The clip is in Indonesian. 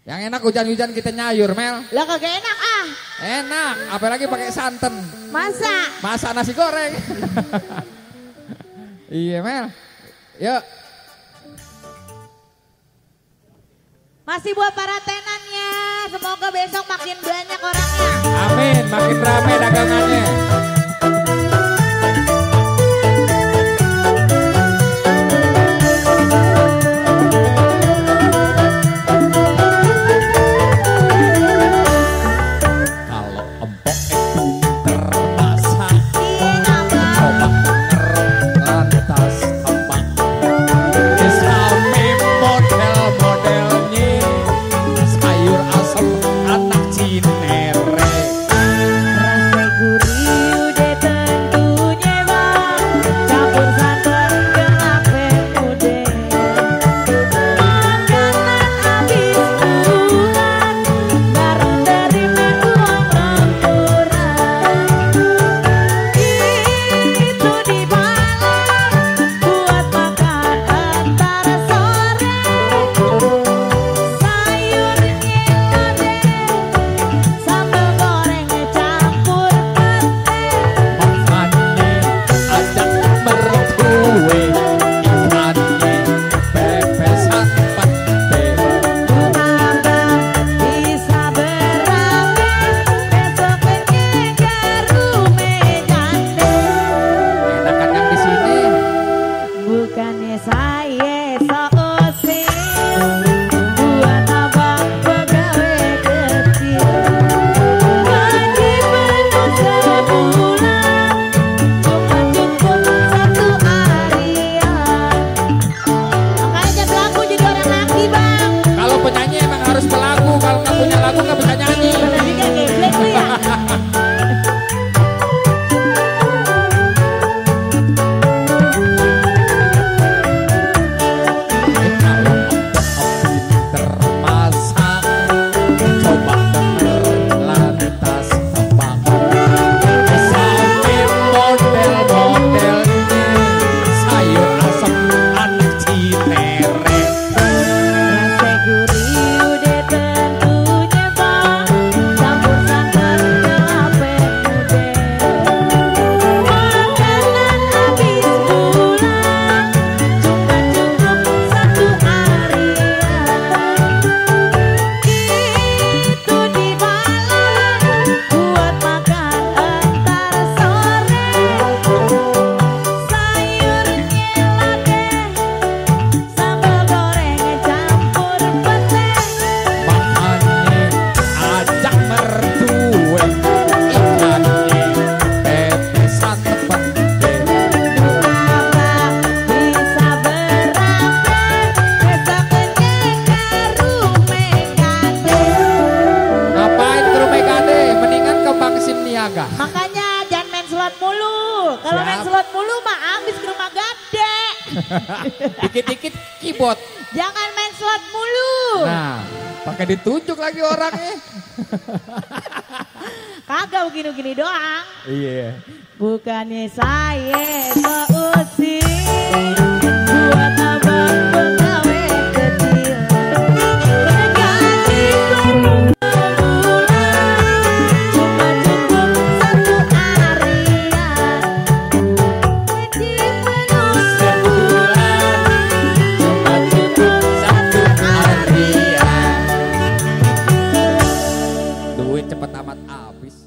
Yang enak hujan-hujan kita nyayur, Mel. Lah kagak enak ah. Enak, apalagi pakai santan. Masa nasi goreng. Iya, Mel. Yuk. Masih buat para tenannya. Semoga besok makin banyak orangnya. Amin, makin ramai dagangannya. Makanya jangan main slot mulu. Kalau main slot mulu mah habis ke rumah gade. Dikit-dikit keyboard. Jangan main slot mulu. Nah, pakai ditunjuk lagi orangnya. Kagak begini-begini doang. Iya. Bukannya saya seusir buat abang pegawai kecil. Gaji sebulan cuma cukup satu harian. Gaji penuh sebulan cuma cukup satu harian. Duit cepet amat habis.